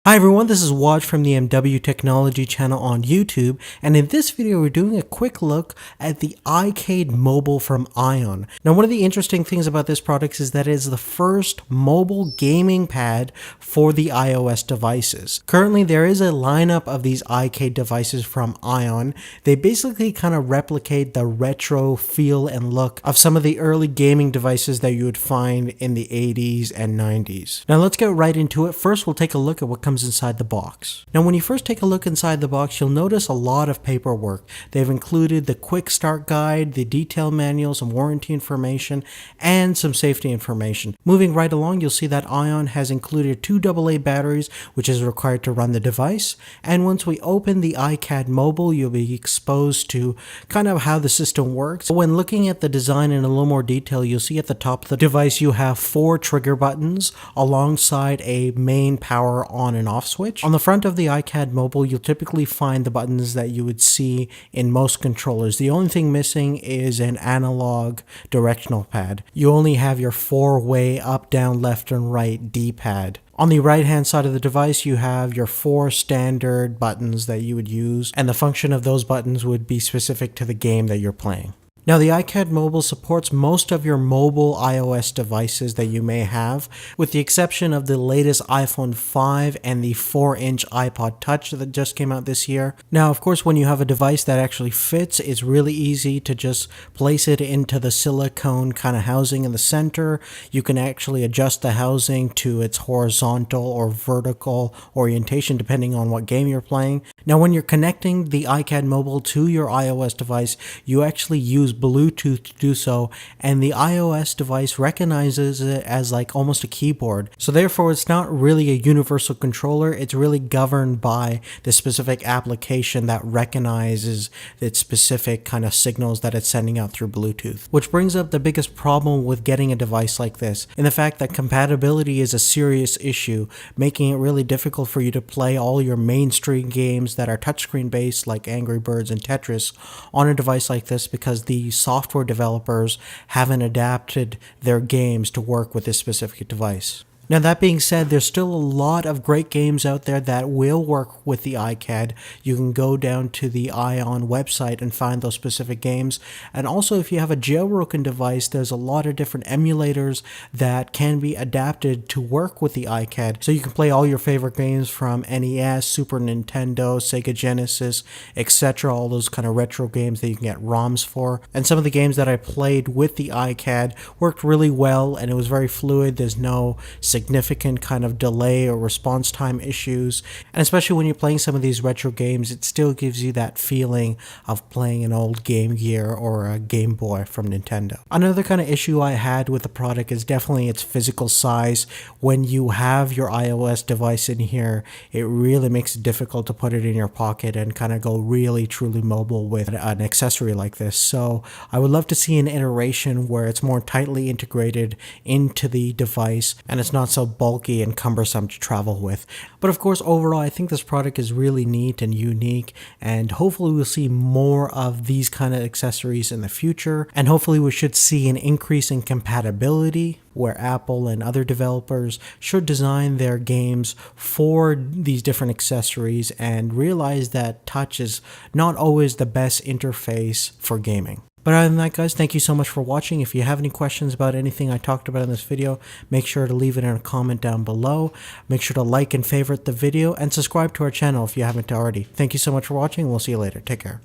Hi everyone, this is Waj from the MW Technology channel on YouTube, and in this video we're doing a quick look at the Icade mobile from Ion. Now one of the interesting things about this product is that it is the first mobile gaming pad for the iOS devices. Currently there is a lineup of these Icade devices from Ion. They basically kind of replicate the retro feel and look of some of the early gaming devices that you would find in the 80s and 90s. Now let's get right into it. First we'll take a look at what comes inside the box. Now when you first take a look inside the box, you'll notice a lot of paperwork. They've included the quick start guide, the detail manual, some warranty information, and some safety information. Moving right along, you'll see that Ion has included 2 AA batteries, which is required to run the device. And once we open the Icade mobile, you'll be exposed to kind of how the system works. When looking at the design in a little more detail, you'll see at the top of the device you have 4 trigger buttons alongside a main power on and off switch. On the front of the Icade mobile, you'll typically find the buttons that you would see in most controllers. The only thing missing is an analog directional pad. You only have your 4-way up, down, left, and right D-pad. On the right hand side of the device, you have your 4 standard buttons that you would use, and the function of those buttons would be specific to the game that you're playing. Now the Icade mobile supports most of your mobile iOS devices that you may have, with the exception of the latest iPhone 5 and the 4-inch iPod Touch that just came out this year. Now of course when you have a device that actually fits, it's really easy to just place it into the silicone kind of housing in the center. You can actually adjust the housing to its horizontal or vertical orientation depending on what game you're playing. Now when you're connecting the Icade mobile to your iOS device, you actually use Bluetooth to do so, and the iOS device recognizes it as like almost a keyboard. So therefore it's not really a universal controller, it's really governed by the specific application that recognizes its specific kind of signals that it's sending out through Bluetooth. Which brings up the biggest problem with getting a device like this, in the fact that compatibility is a serious issue, making it really difficult for you to play all your mainstream games that are touchscreen based like Angry Birds and Tetris on a device like this, because the software developers haven't adapted their games to work with this specific device. Now that being said, there's still a lot of great games out there that will work with the Icade. You can go down to the Ion website and find those specific games. And also if you have a jailbroken device, there's a lot of different emulators that can be adapted to work with the Icade. So you can play all your favorite games from NES, Super Nintendo, Sega Genesis, etc. All those kind of retro games that you can get ROMs for. And some of the games that I played with the Icade worked really well and it was very fluid. There's no significant kind of delay or response time issues, and especially when you're playing some of these retro games, it still gives you that feeling of playing an old Game Gear or a Game Boy from Nintendo. Another kind of issue I had with the product is definitely its physical size. When you have your iOS device in here, it really makes it difficult to put it in your pocket and kind of go really truly mobile with an accessory like this. So I would love to see an iteration where it's more tightly integrated into the device and it's not so bulky and cumbersome to travel with. But of course, overall, I think this product is really neat and unique, and hopefully we'll see more of these kind of accessories in the future, and hopefully we should see an increase in compatibility where Apple and other developers should design their games for these different accessories and realize that touch is not always the best interface for gaming. But other than that, guys, thank you so much for watching. If you have any questions about anything I talked about in this video, make sure to leave it in a comment down below. Make sure to like and favorite the video and subscribe to our channel if you haven't already. Thank you so much for watching, and we'll see you later. Take care.